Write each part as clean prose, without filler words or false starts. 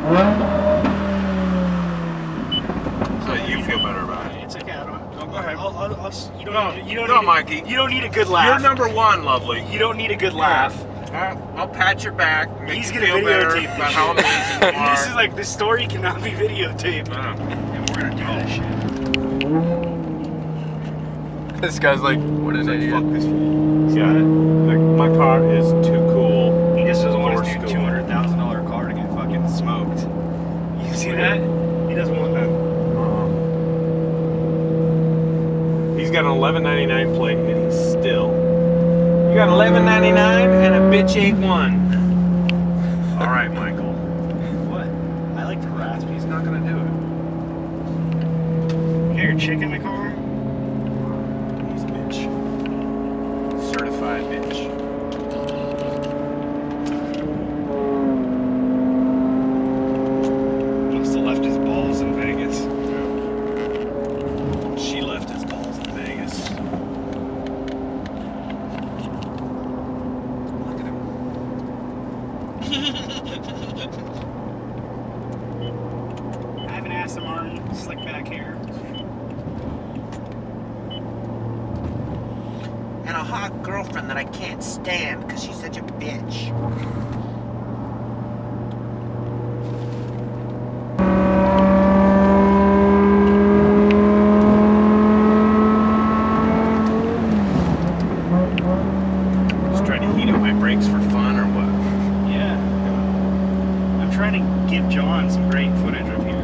So you feel better about it. It's okay. I don't. Go ahead. You don't. No, You don't no, need, Mikey. You don't need a good laugh. You're number one, lovely. You don't need a good laugh. I'll pat your back. Make He's you gonna feel better videotape about this how shit. amazing you are. This is like the story cannot be videotaped. And we're gonna do this shit. This guy's like, what an idiot. Fuck this fool. Yeah, my car is too cool. He just doesn't want his for new school. $200,000 car to get fucking smoked. You see that? He doesn't want that. He's got an $11.99 plate and he's still. You got $11.99 and a bitch ain't one. All right, Michael. What? I like to rasp. He's not gonna do it. You got your chick in the car? He's a bitch. Certified bitch. Must have left his balls in Vegas. She left his balls in Vegas. Look at him. I have an Aston Martin, slick back hair. And a hot girlfriend that I can't stand because she's such a bitch. Just trying to heat up my brakes for fun or what? Yeah. I'm trying to give John some great footage of here.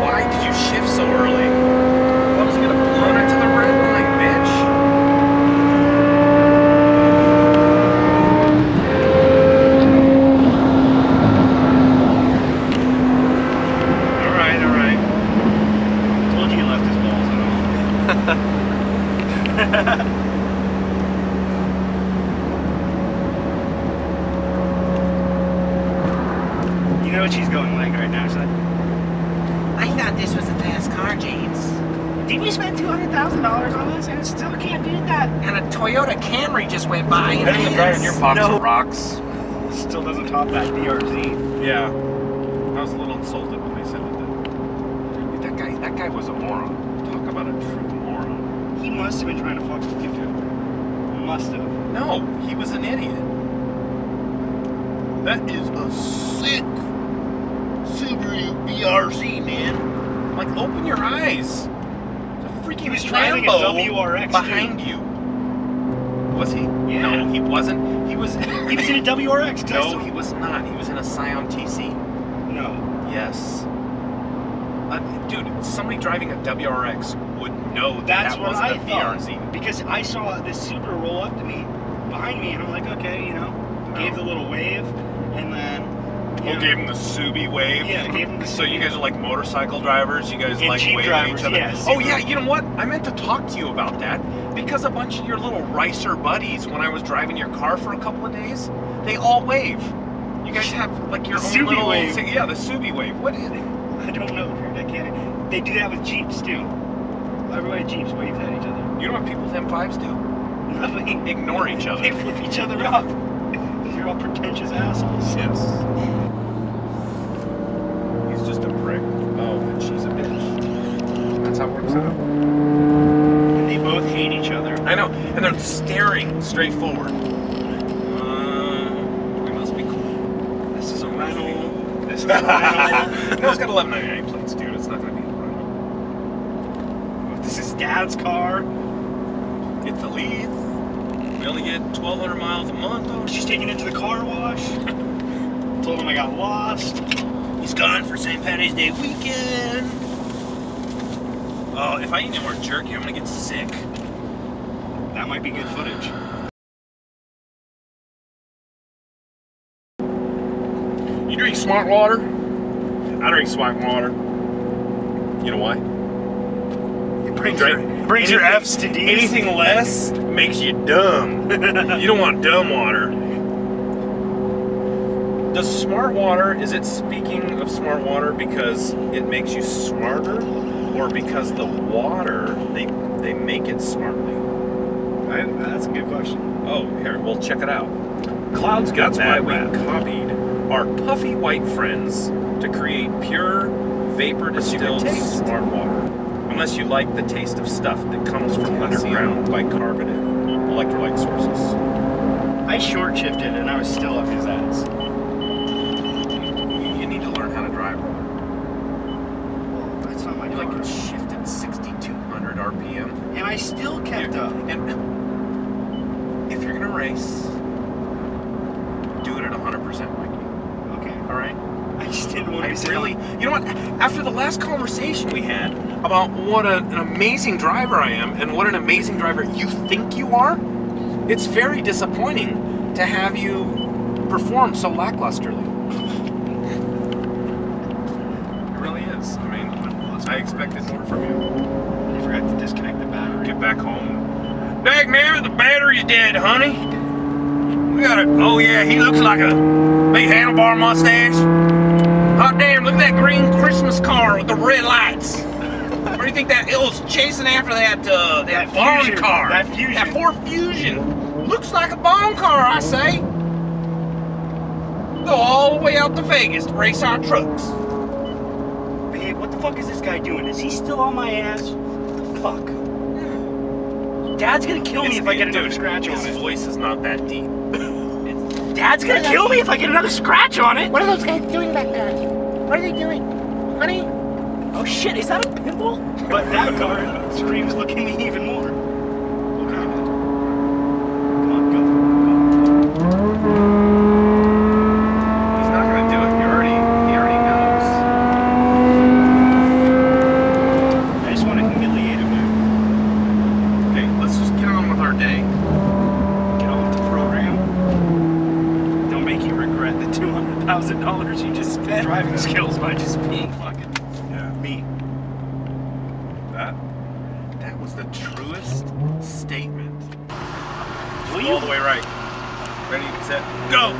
Why did you shift so early? I was gonna blow into the red light, bitch. All right. Told you he left his balls at home. You know what she's going like right now, son? I thought this was a fast car, James. Did we spend $200,000 on this and still can't do that? And a Toyota Camry just went by and That is right in your box of rocks. Still doesn't top that DRZ. Yeah. I was a little insulted when they said that. Dude, that guy was a moron. Talk about a true moron. He must have been trying to fuck with you too. Must have. No, he was an idiot. That is a sick Subaru BRZ, man. Like, open your eyes. There's a freaking He was driving a Lambo WRX behind you. Was he? Yeah. No, he wasn't. He was. He was in a WRX. No, he was not. He was in a Scion TC. No. Yes. Dude, somebody driving a WRX would know that That's that what wasn't I a thought. BRZ. Because I saw this Subaru roll up to me behind me, and I'm like, okay, you know, gave the little wave, and then. We'll give him the Subi wave. Yeah, gave him the So you guys are like motorcycle drivers? You guys And like Jeep waving drivers, each other? yeah, Oh Subaru. yeah, you know what? I meant to talk to you about that because a bunch of your little ricer buddies, when I was driving your car for a couple of days, they all wave. You guys have like your The own Subi little wave. Yeah, the Subi wave. What is it? I don't know, dude. I can't. They do that with Jeeps too. Everybody Jeeps wave at each other. You know what people with M5s do? Nothing. Ignore each other. They flip each other up. You're all pretentious assholes. Yes. He's just a prick. Oh, and she's a bitch. That's how it works out. And they both hate each other. I know, and they're staring straight forward. We must be cool. This is a rental. This is a rental. No, it's got 1199 plates, dude. It's not gonna be a rental. This is Dad's car. It's a lease. We only get 1,200 miles a month. She's taking it to the car wash. Told him I got lost. He's gone for St. Patty's Day weekend. Oh, if I eat any more jerky, I'm gonna get sick. That might be good footage. You drink Smart Water? I drink Smart Water. You know why? Brings your F's to D's. Anything less makes you dumb. You don't want dumb water. Does smart water, is it speaking of smart water because it makes you smarter, or because the water, they make it smartly? That's a good question. Oh, here, well, check it out. Clouds got that. We copied our puffy white friends to create pure, vapor distilled smart water. Unless you like the taste of stuff that comes from underground bicarbonate electrolyte sources. I short shifted and I was still up his ass. You need to learn how to drive. Well, that's not my You car. like shifted 6,200 RPM. And I still kept up. And if you're gonna race, do it at 100%, Mikey. Okay. All right. I just didn't want to be You know what? After the last conversation we had about what an amazing driver I am and what an amazing driver you think you are, it's very disappointing to have you perform so lacklusterly. It really is. I mean, I expected more from you. I forgot to disconnect the battery. Get back home. Dag man, the battery's dead, honey. We got it. Oh yeah, he looks like a big handlebar mustache. Hot damn, look at that green Christmas car with the red lights. Where do you think that was chasing after that Bond Fusion, car? that Fusion. That Ford Fusion. Looks like a Bond car, I say. Go all the way out to Vegas to race our trucks. Babe, what the fuck is this guy doing? Is he still on my ass? What the fuck? Dad's gonna kill me if I get another scratch on His it. voice is not that deep. Dad's gonna kill me if I get another scratch on it. What are those guys doing back there? What are they doing? Honey? Oh shit, is that a pimple? But that car screams, look at me even more. Look at it. Come on, go. He's not gonna do it. He already knows. I just want to humiliate him, man. Okay, let's just get on with our day. Get on with the program. Don't make you regret the $200,000 you just spent. Driving skills by just being fucking me. That was the truest statement. Will All you? the way right. Ready, set, go!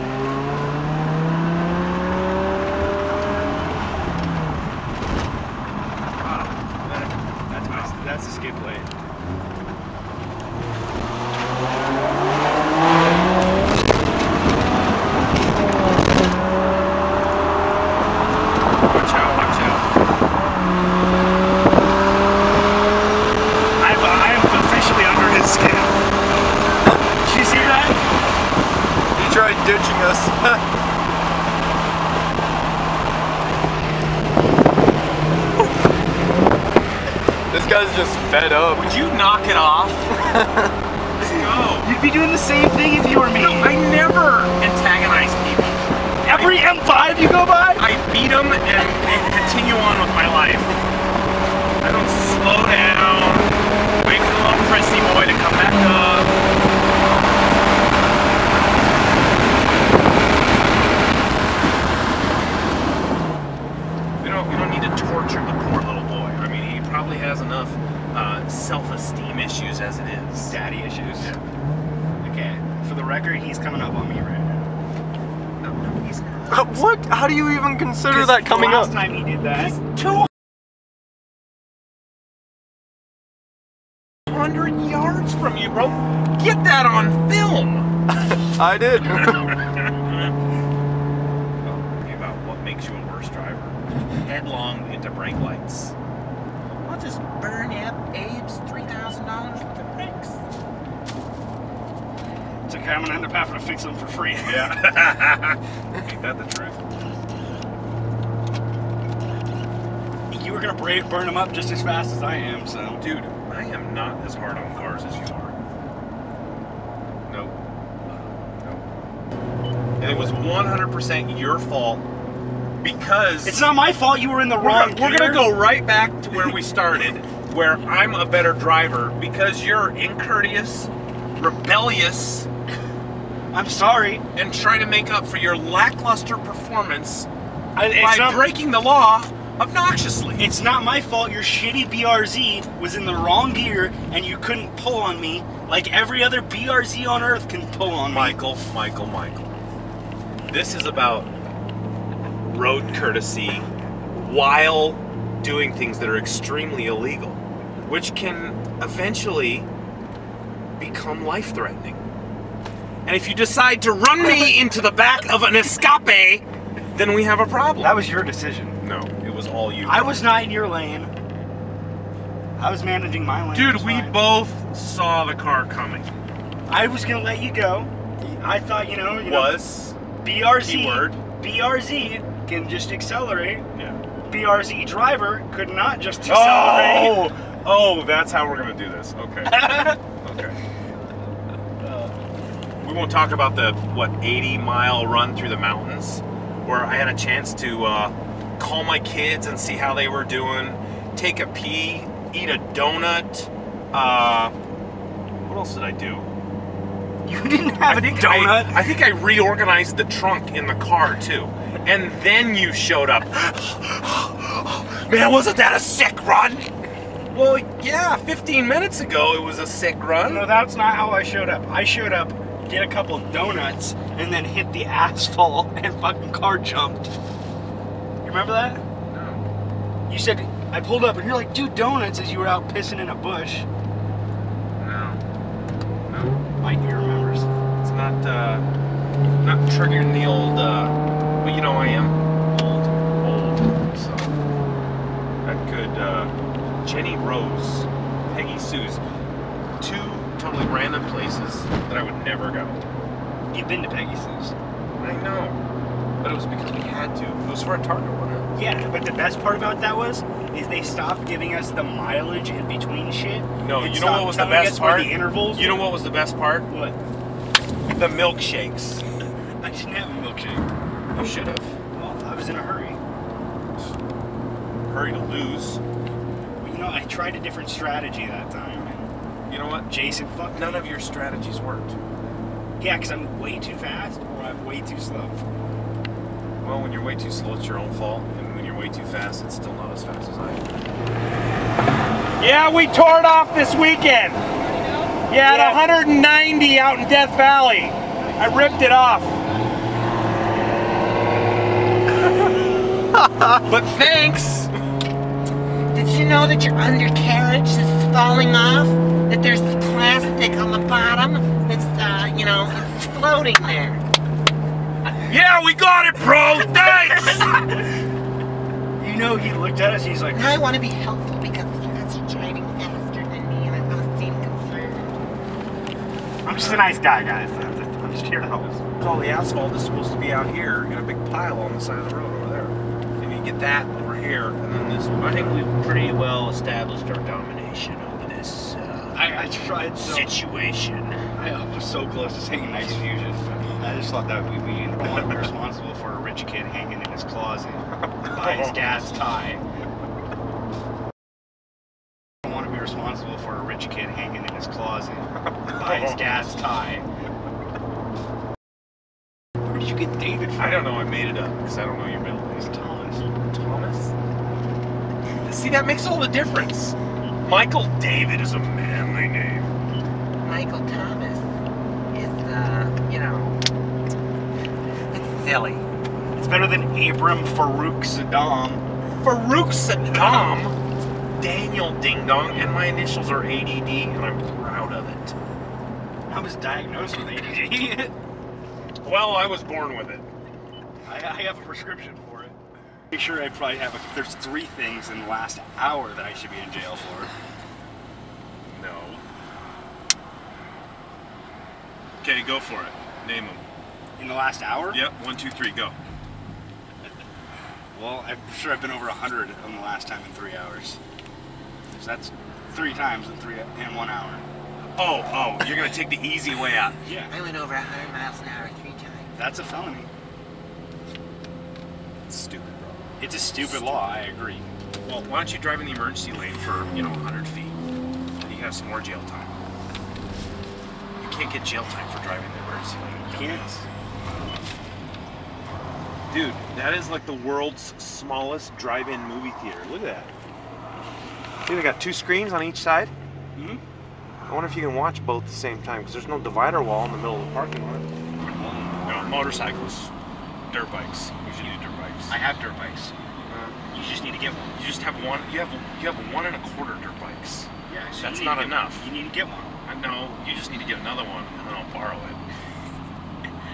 Wow, That's a skid blade. watch out, watch out. I am officially under his skin. Did you see that? He tried ditching us. This guy's just fed up. Would you knock it off? Let's go. You'd be doing the same thing if you were me. No, I never antagonize people. Every M5 you go by? I beat them and continue on with my life. I don't slow down, wait for the little prissy boy to come back up. We don't need to torture the poor little boy. I mean, he probably has enough self-esteem issues as it is. Daddy issues. Yeah. Okay, for the record, he's coming up on me right now. No, he's not. What? How do you even consider that coming Last up? time he did that. 200 yards from you, bro. Get that on film. I did. Okay, about what makes you a worse driver. Headlong into brake lights. I'll just burn up Abe's $3,000 worth of brakes. It's okay, I'm gonna end up having to fix them for free. Yeah. Ain't that the truth? You were gonna burn them up just as fast as I am, so. Dude, I am not as hard on cars as you are. Nope. Nope. And it was 100% your fault because... It's not my fault you were in the wrong We're gear. gonna go right back to where we started, where I'm a better driver because you're incourteous, rebellious, I'm sorry. and try to make up for your lackluster performance It's by not, breaking the law obnoxiously. It's not my fault your shitty BRZ was in the wrong gear and you couldn't pull on me like every other BRZ on earth can pull on me. Michael. This is about road courtesy while doing things that are extremely illegal, which can eventually become life-threatening. And if you decide to run me into the back of an escape, then we have a problem. That was your decision. No, it was all you. I was not in your lane. I was managing my lane. Dude, It was we fine. both saw the car coming. I was gonna let you go. I thought, you know, Was BRZ. keyword. BRZ can just accelerate. Yeah. BRZ driver could not just accelerate. Oh, that's how we're gonna do this. Okay. Okay. We won't talk about the 80-mile run through the mountains, where I had a chance to call my kids and see how they were doing, take a pee, eat a donut. What else did I do? You didn't have a donut. I think I reorganized the trunk in the car too, and then you showed up. Man, wasn't that a sick run? Well, yeah, 15 minutes ago it was a sick run. No, that's not how I showed up. I showed up, did a couple donuts, and then hit the asphalt and fucking car jumped. You remember that? No. You said, I pulled up and you're like, dude, donuts, as you were out pissing in a bush. No. Mike, he remembers. It's not triggering the old, but you know I am old, so that could, Jenny Rose, Peggy Sue's, two totally random places that I would never go. You've been to Peggy Sue's. I know, but it was because we had to. It was for a Target order. Yeah, but the best part about that is they stopped giving us the mileage in between shit. No, and you know what was the stopped telling best us where part? the intervals. You know what was the best part? What? The milkshakes. I didn't have a milkshake. You should have. Well, I was in a hurry. Hurry to lose. You know, I tried a different strategy that time. And You know what? Jason fucked None me. of your strategies worked. Yeah, because I'm way too fast or I'm way too slow. Well, when you're way too slow, it's your own fault. And when you're way too fast, it's still not as fast as I am. Yeah, we tore it off this weekend. Yeah, at 190 out in Death Valley. I ripped it off. But thanks. Did you know that your undercarriage is falling off? That there's the plastic on the bottom that's, it's floating there. Yeah, we got it, bro. Thanks. You know, he looked at us, he's like, Now I want to be helpful because you guys are driving faster than me and I want to seem concerned. I'm just a nice guy, guys. I'm just here to help. All the asphalt is supposed to be out here in a big pile on the side of the road over there. And you get that over here, and then this. I think we've pretty well established our domination over this I tried so. situation. I was so close to saying nice fusion. I just thought that would be mean. I want to be responsible for a rich kid hanging in his closet by his dad's tie. I want to be responsible for a rich kid hanging in his closet by his dad's tie. Where did you get David from? I don't know. I made it up because I don't know your middle name. Thomas. Thomas. See, that makes all the difference. Michael David is a manly name. Michael Thomas is, it's silly. It's better than Abram Farouk Saddam. Farouk Saddam, Daniel Ding Dong, and my initials are ADD, and I'm proud of it. I was diagnosed with ADD. Well, I was born with it. I have a prescription for it. Pretty sure I probably have there's 3 things in the last hour that I should be in jail for. No. Okay, go for it. Name them. In the last hour? Yep, 1, 2, 3, go. Well, I'm sure I've been over 100 on the last time in 3 hours. So that's 3 times in 1 hour. Oh, you're gonna take the easy way out. Yeah. I went over 100 miles an hour 3 times. That's a felony. It's stupid, bro. It's a stupid law, I agree. Well, why don't you drive in the emergency lane for, 100 feet? And you have some more jail time. You can't get jail time for driving in the emergency lane. You can't. Dude, that is like the world's smallest drive-in movie theater. Look at that. See, they got 2 screens on each side. Mm-hmm. I wonder if you can watch both at the same time, because there's no divider wall in the middle of the parking lot. No, motorcycles, dirt bikes. We should do dirt bikes. I have dirt bikes. You just need to get one. You just have one. You have 1 1/4 dirt bikes. Yeah, so That's you need not to get enough. one. You need to get one. I know. You just need to get another one, and then I'll borrow it.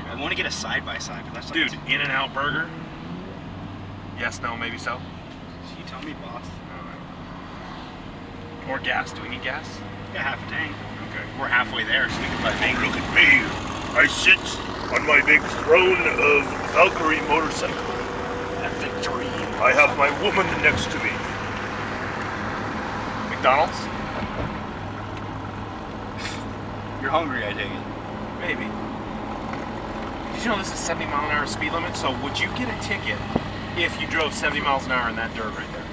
I want to get a side by side, but that's like Dude, In-N-Out Burger. Yes, no, maybe so. You tell me, boss. Or gas. Do we need gas? Yeah, half a tank. Okay. We're halfway there, so we can buy tank. Look at me. I sit on my big throne of Valkyrie motorcycle. Victory. I have my woman next to me. McDonald's? You're hungry, I take it. Maybe. Did you know this is 70-mile-an-hour speed limit? So would you get a ticket if you drove 70 miles an hour in that dirt right there?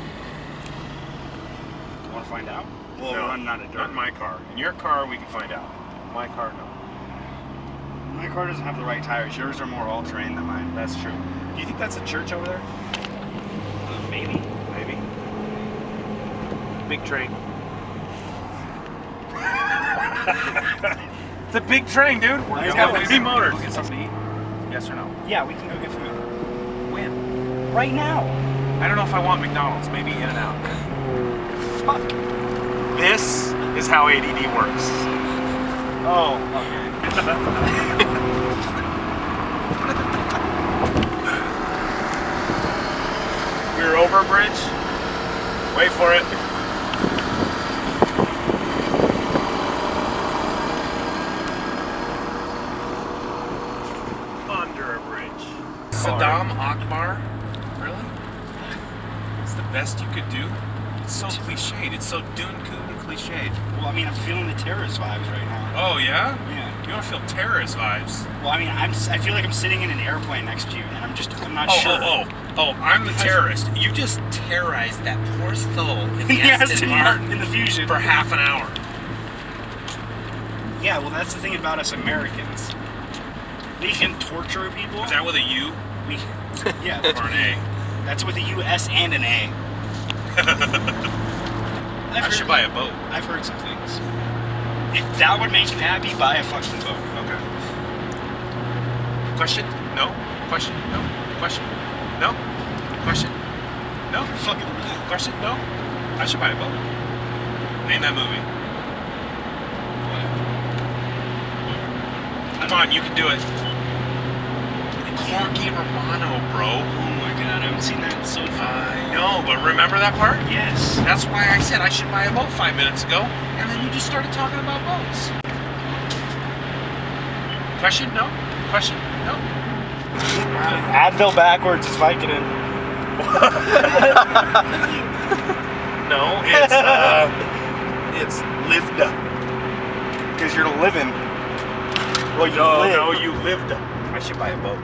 Want to find out? Well, No, I'm not a dirt. Not in my car. In your car, we can find out. My car, no. My car doesn't have the right tires. Yours are more all-terrain than mine. That's true. Do you think that's a church over there? Maybe. Maybe. Big train. It's a big train, dude. It's got 3 motors. Go get something to eat? Yes or no? Yeah, we can go get food. When? Right now. I don't know if I want McDonald's. Maybe In-N-Out. Fuck. This is how ADD works. Oh, okay. We're over a bridge. Wait for it. Under a bridge. Saddam Akbar? Really? It's the best you could do? It's so cliched. It's so Dune-Coon cliched. Well, I mean, I'm feeling the terrorist vibes right now. Oh, yeah? Yeah. You want to feel terrorist vibes? Well, I mean, I feel like I'm sitting in an airplane next to you, and I'm not Oh, sure. I'm the terrorist. You just terrorized that poor soul in the Yes, Aston Martin in the Fusion. for half an hour. Yeah, well, that's the thing about us Americans. We can torture people. Is that with a U Yeah, or an A? that's with a U.S. and an A. I should buy a boat. I've heard some things. If that would make you happy, buy a fucking boat. Okay. Question? No. Question? No. Question? No. Question? No. Fucking Question? No. I should buy a boat. Name that movie. Come on, you can do it. Corky Romano, bro. Oh my god, I haven't seen that in so far. I know, but remember that part? Yes. That's why I said I should buy a boat 5 minutes ago, and then you just started talking about boats. Question? No. Question? No. Advil backwards is Vicodin. No, it's lived. Because you're living. Well, you No, live. no, you lived. I should buy a boat.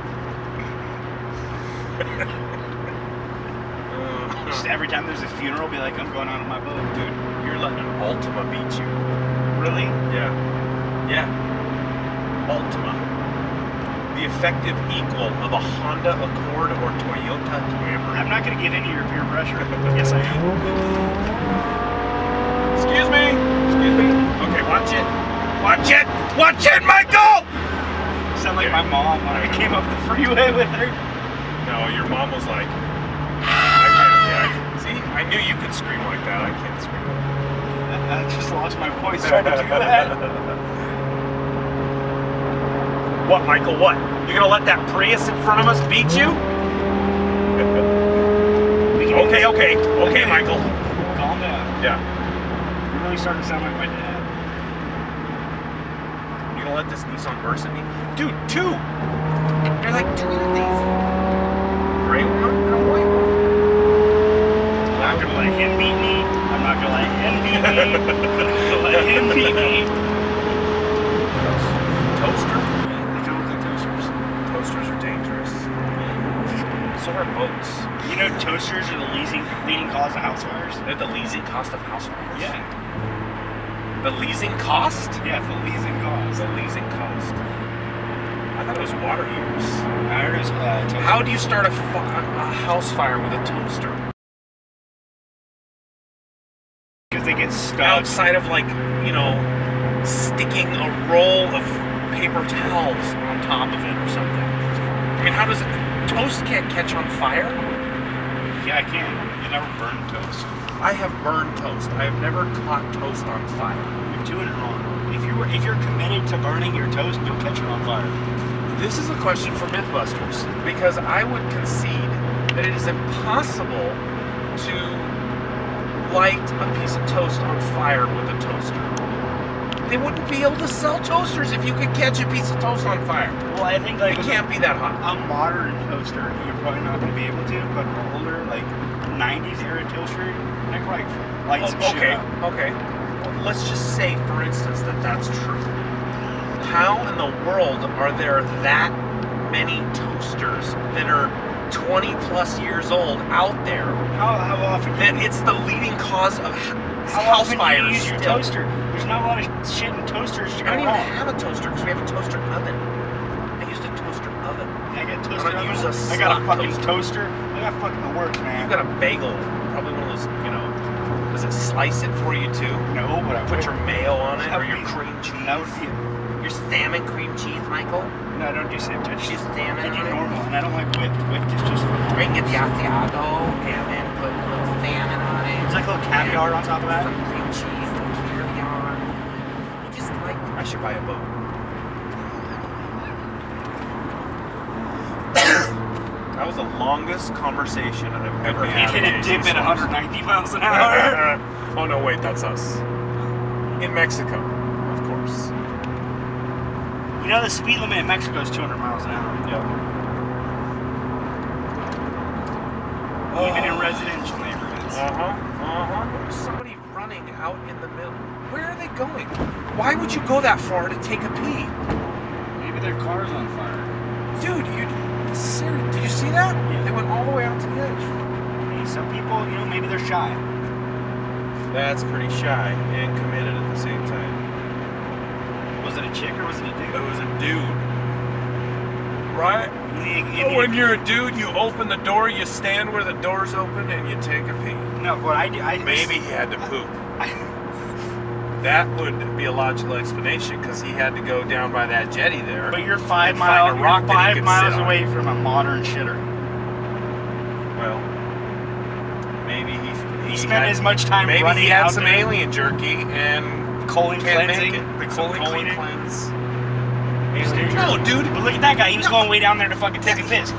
Just every time there's a funeral, be like, I'm going out on my boat. Dude, you're letting an Altima beat you. Really? Yeah. Yeah. Altima. The effective equal of a Honda Accord or Toyota Camry. I'm not going to give in to your peer pressure. Yes, I am. Excuse me. Excuse me. Okay, watch it. Watch it. Watch it, Michael! Sound like my mom when I came up the freeway with her. No, your mom was like, I can't. Yeah. See, I knew you could scream like that. I can't scream like that. I just lost my voice trying to do that. What, Michael? What? You're gonna let that Prius in front of us beat you? Okay, Michael. Calm down. Yeah. You're really starting to sound like my dad. You gonna let this Nissan Versa me? Dude, 2! They're like twinsies. Gray one and a white one. I'm not gonna let him beat me. I'm not gonna let him beat me. I'm not gonna let him beat me. Toaster? They kind of look like toasters. Toasters are dangerous. So are boats. You know, toasters are the leading cause of house fires? They're the leasing cost of house fires? Yeah. The leasing cost? Yeah, the leading cause. The leasing cost. I I thought it was water heaters. I heard it was toaster. How do you start a house fire with a toaster? Because they get stuck. Outside of like, you know, sticking a roll of paper towels on top of it or something. I mean, how does it? Toast can't catch on fire? Yeah, I can. You never burn toast. I have burned toast. I have never caught toast on fire. You're doing it wrong. If you're committed to burning your toast, you'll catch it on fire. This is a question for Mythbusters, because I would concede that it is impossible to light a piece of toast on fire with a toaster. They wouldn't be able to sell toasters if you could catch a piece of toast on fire. Well, I think like It can't be that hot. a modern toaster, you're probably not going to be able to, but an older, like 90s era toaster, I could like light some shit Okay, up. okay. Well, let's just say, for instance, that that's true. How in the world are there that many toasters that are 20 plus years old out there How often? that it's the leading cause of How house often do fires? you use your still? toaster? There's not a lot of shit in toasters to I go don't even wrong. have a toaster because we have a toaster oven. I used a toaster oven. I got a I toaster. don't use a I got a slot fucking toaster. toaster. I got fucking the works, man. You've got a bagel, probably one of those, you know. Does it slice it for you too? No, but I Put your mayo on it That or would your be- cream cheese. That would be. Your salmon cream cheese, Michael. No, I don't do same touch. Just salmon I do on it. normal, and I don't like whipped. Whipped is just. Or you can get the Asiago and then put a little salmon on it. There's like a little caviar on top of that. Some cream cheese, some caviar. You just like. I should buy a boat. That was the longest conversation I've ever had. Hit a with dip Jesus at Christ. 190 miles an hour. Oh no, wait, that's us. In Mexico, of course. You know the speed limit in Mexico is 200 miles an hour. Yeah. Even in residential neighborhoods. There's somebody running out in the middle. Where are they going? Why would you go that far to take a pee? Maybe their car's on fire. Dude, seriously, did you see that? Yeah. They went all the way out to the edge. Hey, some people, you know, maybe they're shy. That's pretty shy and committed at the same time. Was it a chick or was it a dude? It was a dude. Right? When When you're a dude, you open the door, you stand where the door's open, and you take a pee. no, what I do, Maybe he had to poop. That would be a logical explanation because he had to go down by that jetty there. But you're 5 and find miles. a rock You're that he 5 could miles sit on. away from a modern shitter. Well, maybe He spent had- as much time Maybe running he had out some there. alien jerky and Colon can't cleansing. make it. The Some colon colon cleaner. cleanse. No, dude. But look at that guy. He was going way down there to fucking take a piss.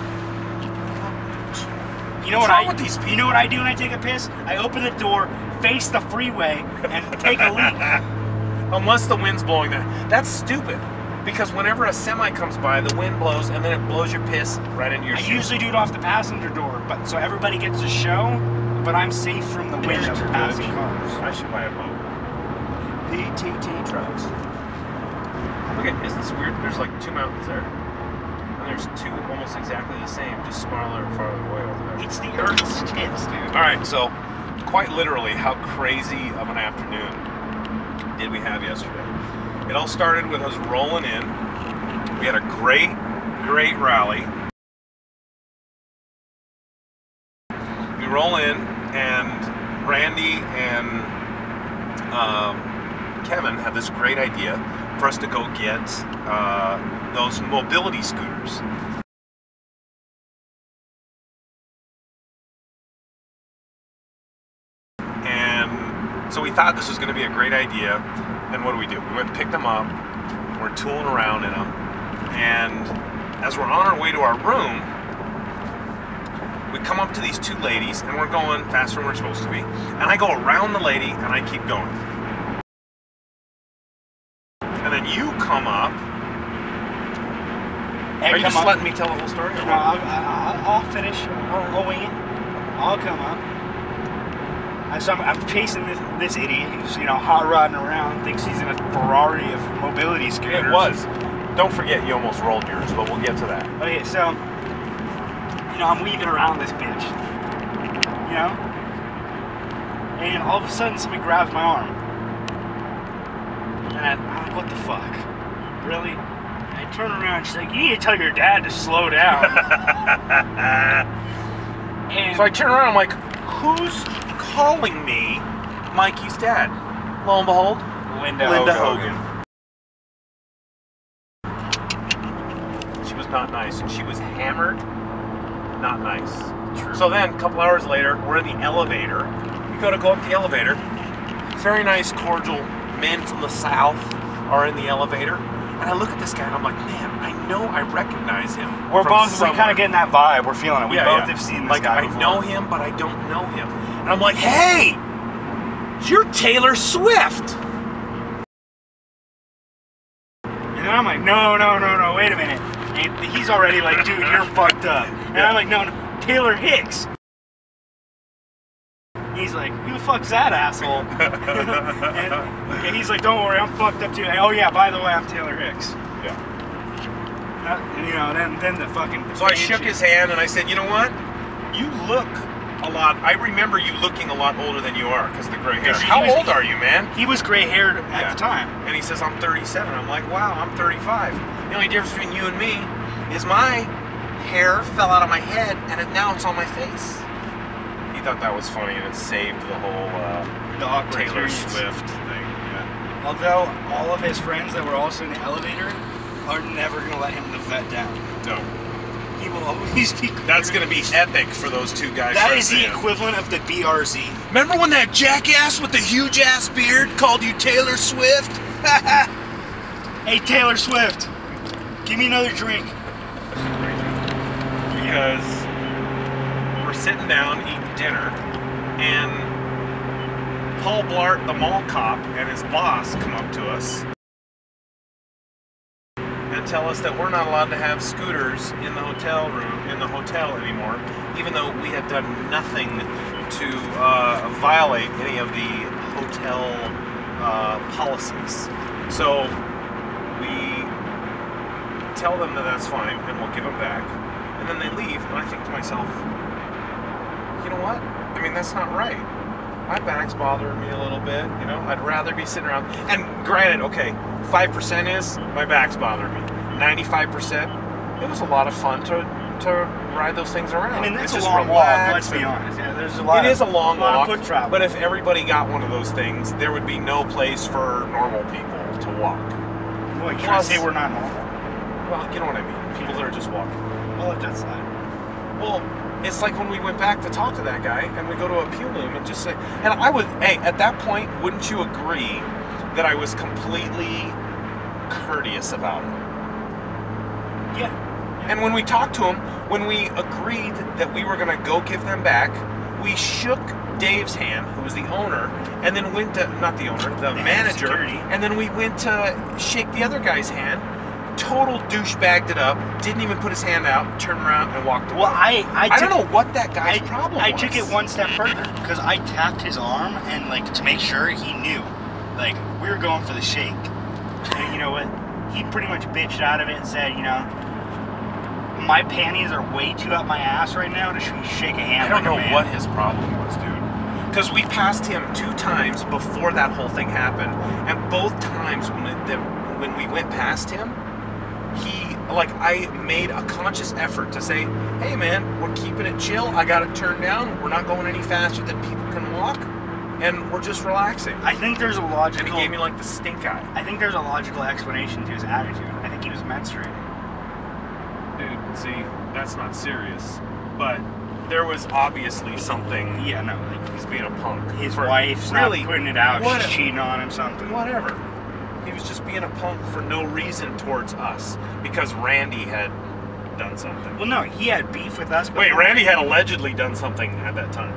You know What's what wrong with these people? You know what I do when I take a piss? I open the door, face the freeway, and take a leak. Unless the wind's blowing that. That's stupid. Because whenever a semi comes by, the wind blows and then it blows your piss right into your I shoe. usually do it off the passenger door, but so everybody gets to show, but I'm safe from the wind of passing cars. I should buy a boat. PTT trucks. Okay, isn't this weird? There's like 2 mountains there. And there's 2 almost exactly the same, just smaller and farther away over there. It's the Earth's tits, dude. Alright, so quite literally, how crazy of an afternoon did we have yesterday? It all started with us rolling in. We had a great rally. We roll in, and Randy and Kevin had this great idea for us to go get those mobility scooters. And so we thought this was going to be a great idea. And what do? We went and picked them up. We're tooling around in them. And as we're on our way to our room, we come up to these 2 ladies, and we're going faster than we're supposed to be. And I go around the lady, and I keep going. And then you come up. Are you just letting me tell the whole story? Or No, I'll finish. I'll wing it. I'll come up. So I'm chasing this idiot who's, you know, hot rodding around, thinks he's in a Ferrari of mobility scooters. It was. Don't forget you almost rolled yours, but we'll get to that. Okay, so, you know, I'm weaving around this bitch, you know? And all of a sudden somebody grabs my arm. And I'm like, what the fuck? Really? I turn around, she's like, you need to tell your dad to slow down. And So I turn around, I'm like, who's calling me Mikey's dad? Lo and behold, Linda Hogan. She was not nice. She was hammered. Not nice. True. So then, a couple hours later, we're in the elevator. We go up the elevator. Very nice, cordial men from the South are in the elevator. And I look at this guy and I'm like, man, I know I recognize him. We're from kind somewhere. of getting that vibe. We're feeling it. We Yeah, both yeah. have seen this like, guy I before. know him, but I don't know him. And I'm like, hey, you're Taylor Swift. And then I'm like, no, wait a minute. And he's already like, dude, you're fucked up. And I'm like, no, Taylor Hicks. He's like, who the fuck's that asshole? and he's like, don't worry, I'm fucked up too. And, oh yeah, by the way, I'm Taylor Hicks. Yeah. And, you know, then the fucking. So I shook his hand and I said, you know what? You look a lot. I remember you looking a lot older than you are because of the gray hair. Because he How was- old are you, man? He was gray haired at Yeah. the time. And he says, I'm 37. I'm like, wow, I'm 35. The only difference between you and me is my hair fell out of my head and now it's on my face. He thought that was funny and it saved the whole The awkward Taylor experience. Swift thing. Yeah. Although all of his friends that were also in the elevator are never gonna let him the vet down. No. He will always be. That's going to be epic for those two guys. That right is the there. equivalent of the BRZ. Remember when that jackass with the huge ass beard called you Taylor Swift? Hey Taylor Swift, give me another drink. Because we're sitting down eating dinner, and Paul Blart, the mall cop, and his boss come up to us and tell us that we're not allowed to have scooters in the hotel room, in the hotel anymore, even though we had done nothing to violate any of the hotel policies. So we tell them that that's fine and we'll give them back. And then they leave, and I think to myself, you know what? I mean, that's not right. My back's bothering me a little bit, you know? I'd rather be sitting around. And granted, okay, 5% is my back's bothering me. 95%, it was a lot of fun to ride those things around. I mean, that's It's a just long walk, relaxed let's be and- honest. Yeah, there's a lot It is a long lot walk, of foot travel. but if everybody got one of those things, there would be no place for normal people to walk. Boy, you trying to Plus- say we're not normal? Well, you know what I mean. People that are just walking. I'll let that slide. Well, it's like when we went back to talk to that guy and we go to appeal him and just say, and I would, hey, at that point, wouldn't you agree that I was completely courteous about it? Yeah. And when we talked to him, when we agreed that we were going to go give them back, we shook Dave's hand, who was the owner, and then went to, not the owner, the manager, security. and then we went to shake the other guy's hand. Total douchebagged it up, didn't even put his hand out, turned around and walked away. Well, I don't know what that guy's problem I was. took it one step further because I tapped his arm and like to make sure he knew, like we were going for the shake. And you know what? He pretty much bitched out of it and said, you know, my panties are way too up my ass right now to shake a hand. I don't like know a man. what his problem was, dude. Because we passed him 2 times before that whole thing happened, and both times when we went past him, I made a conscious effort to say, hey man, we're keeping it chill, I got it turned down, we're not going any faster than people can walk, and we're just relaxing. I think there's a And logical. he gave me like the stink eye. I think there's a logical explanation to his attitude. I think he was menstruating. Dude, see, that's not serious. But there was obviously something, Yeah, no, like he's being a punk. his For- wife's really, not putting it out. what- She's cheating on him, something. whatever. He was just being a punk for no reason towards us because Randy had done something. Well, no, he had beef with us. Wait, before. Randy had allegedly done something at that time.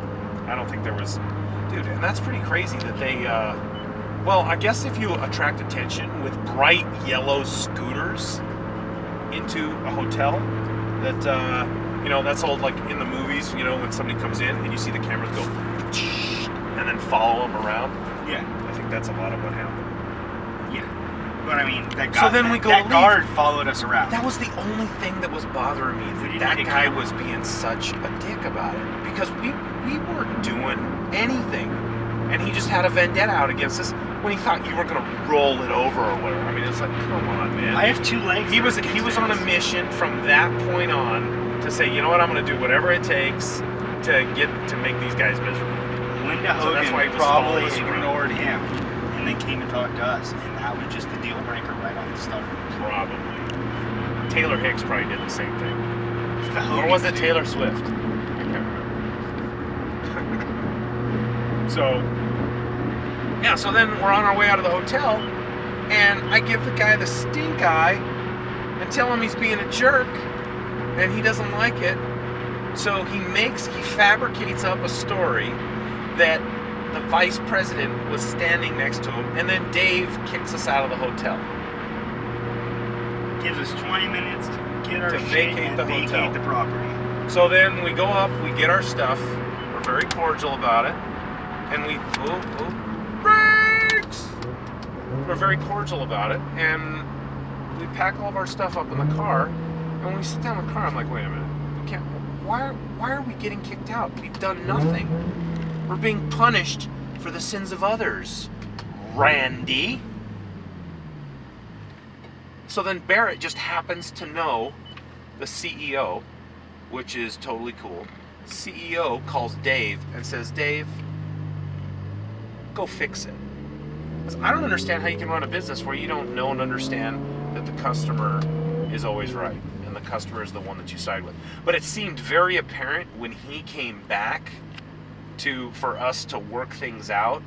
I don't think there was, dude, and that's pretty crazy that they, well, I guess if you attract attention with bright yellow scooters into a hotel, that, you know, that's all like in the movies, you know, when somebody comes in and you see the cameras go, and then follow them around. Yeah, I think that's a lot of what happened. yeah. But I mean, that So guy, then we go that to guard followed us around. That was the only thing that was bothering me. We didn't That need a guy camera. was being such a dick about it because we weren't doing anything. and he just had a vendetta out against us when he thought you were gonna roll it over or whatever. I mean, it's like, come on, man. I have 2 legs. He was on a mission from that point on to say, you know what, I'm gonna do whatever it takes to make these guys miserable. Linda So that's Hogan why he was probably following us around. ignored him and then came and talked to us, and that was just the deal breaker right on the start. Probably. Taylor Hicks probably did the same thing. It's the Or Hogan was it dude. Taylor Swift? I can't remember. So, yeah, so then we're on our way out of the hotel, and I give the guy the stink eye and tell him he's being a jerk, and he doesn't like it. So he fabricates up a story that the vice president was standing next to him, and then Dave kicks us out of the hotel. Gives us 20 minutes to get our To shit vacate and the vacate hotel. the property. So then we go up, we get our stuff, we're very cordial about it, and brakes! We're very cordial about it, and we pack all of our stuff up in the car, and when we sit down in the car, I'm like, wait a minute, we can't, why are we getting kicked out? We've done nothing. We're being punished for the sins of others, Randy. So then Barrett just happens to know the CEO, which is totally cool. CEO calls Dave and says, Dave, go fix it. 'Cause I don't understand how you can run a business where you don't know and understand that the customer is always right and the customer is the one that you side with. But it seemed very apparent when he came back for us to work things out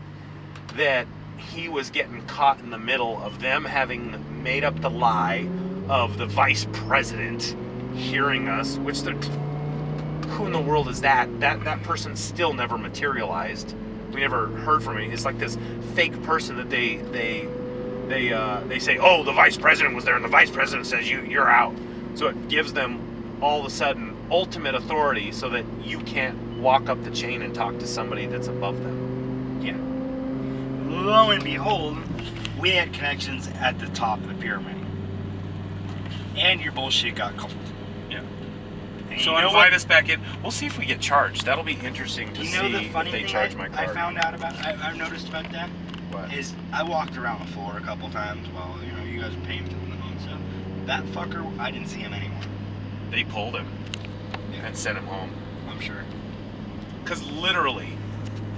that he was getting caught in the middle of them having made up the lie of the vice president hearing us, which who in the world is that? That person still never materialized. We never heard from him. It's like this fake person that they say, oh, the vice president was there, and the vice president says you're out. So it gives them all of a sudden ultimate authority, so that you can't walk up the chain and talk to somebody that's above them. Yeah. Lo and behold, we had connections at the top of the pyramid. And your bullshit got cold. Yeah. And So you know invite what? us back in. We'll see if we get charged. That'll be interesting to You know the see funny if they thing charge my I card. found out about, I've noticed about that, What? is I walked around the floor a couple times while, you guys were paying for the phone stuff. That fucker, I didn't see him anymore. They pulled him and sent him home. I'm sure. Because literally,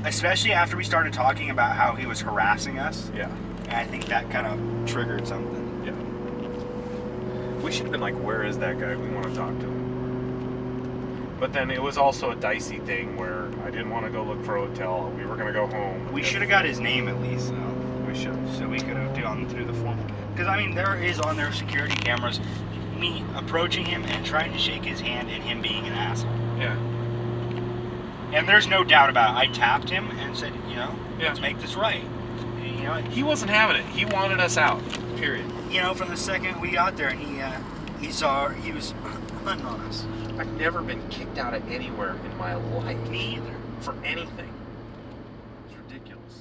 Especially after we started talking about how he was harassing us. yeah. And I think that kind of triggered something. Yeah. We should have been like, where is that guy? We want to talk to him. But then it was also a dicey thing where I didn't want to go look for a hotel. We were going to go home. We should have got his name at least, though. We should. So we could have gone through the form. Because, I mean, there is on their security cameras me approaching him and trying to shake his hand and him being an asshole. Yeah. And there's no doubt about it. I tapped him and said, Yeah. let's make this right. And, He wasn't having it. He wanted us out. Period. from the second we got there, and he was hunting on us. I've never been kicked out of anywhere in my life. Me either. For anything. It's ridiculous.